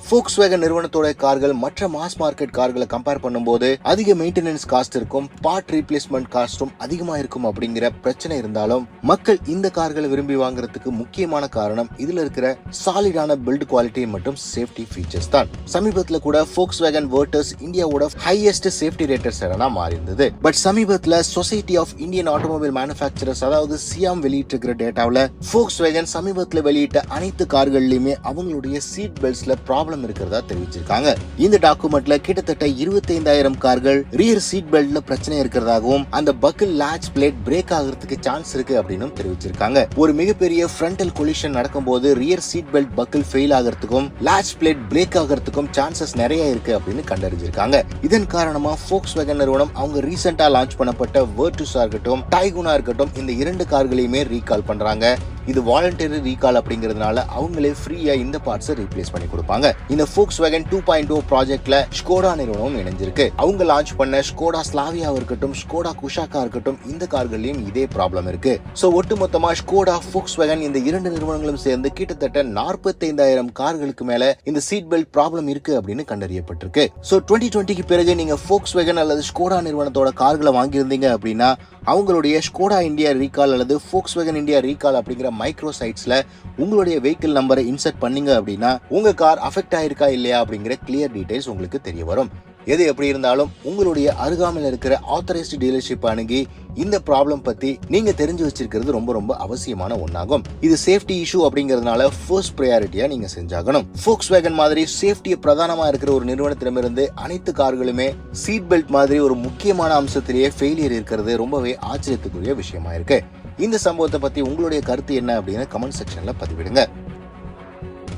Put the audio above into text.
Volkswagen நிறுவனத்தோட கார்கள் மற்ற மாஸ் மார்க்கெட் கார்களை கம்பேர் பண்ணும்போது அதிக மெயின்டெனன்ஸ் காஸ்ட் இருக்கும், பார்ட் ரீப்ளேஸ்மெண்ட் காஸ்டும் அதிகமா இருக்கும் அப்படிங்கிற பிரச்சனை இருந்தாலும் மக்கள் இந்த கார்களை விரும்பி வாங்குறதுக்கு முக்கியமான காரணம் இதுல இருக்கிற சாலிடான பில்ட் குவாலிட்டி மற்றும் சேஃப்டி ஃபீச்சர்ஸ் தான். சமீபத்துல கூட Volkswagen Virtus இந்தியாவோட ஹையஸ்ட் சேஃப்டி ரேட்டட் செடானா மாறி இருந்தது. பட் சமீபத்துல society of Indian automobile manufacturers அதாவது சியாம் வெளியிட்டிருக்கிற டேட்டாவில் Volkswagen சமீபத்துல வெளியிட்ட அனைத்து கார்கள்லயுமே அவங்களுடைய சீட் பெல்ட்ஸ்ல ப்ராப்ளம் இருக்கிறதா தெரிவிச்சிருக்காங்க. இந்த டாக்குமெண்ட்ல கிட்டத்தட்ட 25,000 கார்கள் ரியர் சீட் பெல்ட்ல பிரச்சனை இருக்கிறதாகவும் அந்த பக்கிள் லாட்ச் பிளேட் பிரேக் ஆகிறதுக்கு சான்ஸ் இருக்கு அப்படின்னு தெரிவிச்சிருக்காங்க. ஒரு மிகப்பெரிய ஃப்ரண்டல் கொலிஷன் நடக்கும்போது rear seat belt buckle fail ஆகிறதுக்கும் லாட்ச் பிளேட் பிரேக் ஆகிறதுக்கும் சான்சஸ் நிறைய இருக்கு அப்படின்னு கண்டறிஞ்சிருக்காங்க. இதன் காரணமா Volkswagen நிறுவனம் அவங்க ரீசெண்டா லான்ச் பண்ணப்பட்ட Virtus இருக்கட்டும் டைகுனா இருக்கட்டும் இந்த இரண்டு கார்களையுமே ரீகால் பண்றாங்க. இது வாலண்டரி ரீகால் அப்படிங்கிறதுனால அவங்களே ஃப்ரீயா இந்த பார்ட்ஸை ரீப்ளேஸ் பண்ணி கொடுப்பாங்க. இந்த Volkswagen 2.0 ப்ராஜெக்ட்ல ஸ்கோடா நிறுவனம் இணைஞ்சிருக்கு. அவங்க லான்ச் பண்ண ஸ்கோடா ஸ்லாவியா இருக்கட்டும் ஸ்கோடா குஷாக்கா இருக்கட்டும் இந்த கார்களையும் இதே ப்ராப்ளம் இருக்கு. சோ ஒட்டுமொத்தமா ஸ்கோடா Volkswagen இந்த இரண்டு நிறுவனங்களும் சேர்ந்து கிட்டத்தட்ட 45,000 கார்களுக்கு மேல இந்த சீட் பெல்ட் ப்ராப்ளம் இருக்கு அப்படின்னு கண்டறியப்பட்டிருக்கு. சோ 2020க்கு பிறகு நீங்க Volkswagen அல்லது ஸ்கோடா நிறுவனத்தோட கார்களை வாங்கியிருந்தீங்க அப்படின்னா அவங்களுடைய ஸ்கோடா இந்தியா ரீகால் அல்லது Volkswagen இந்தியா ரீகால் அப்படிங்கிற மைக்ரோ சைட்ஸ்ல உங்களுடைய வெஹிக்கிள் நம்பரை இன்சர்ட் பண்ணீங்க அப்படின்னா உங்க கார் அஃபெக்ட் ஆயிருக்கா இல்லையா அப்படிங்கிற கிளியர் டீடைல்ஸ் உங்களுக்கு தெரிய வரும். எது எப்படி இருந்தாலும் உங்களுடைய அருகாமையில் இருக்கிற ஆத்தரைஸ்டு டீலர்ஷிப் அணுகி இந்த ப்ராப்ளம் பத்தி நீங்க தெரிஞ்சு வச்சிருக்கிறது ரொம்ப ரொம்ப அவசியமான ஒன்னாகும். இது சேஃப்டி இஷ்யூ அப்படிங்கறதுனால ஃபர்ஸ்ட் ப்ரையாரிட்டியா நீங்க செஞ்சாகணும். Volkswagen மாதிரி சேஃப்டியை பிரதானமா இருக்கிற ஒரு நிறுவனத்திடமிருந்து அனைத்து கார்களுமே சீட் பெல்ட் மாதிரி ஒரு முக்கியமான அம்சத்திலேயே ஃபெயிலியர் இருக்கிறது ரொம்பவே ஆச்சரியத்துக்குரிய விஷயமா இருக்கு. இந்த சம்பவத்தை பத்தி உங்களுடைய கருத்து என்ன அப்படின்னு கமெண்ட் செக்ஷன்ல பதிவிடுங்க.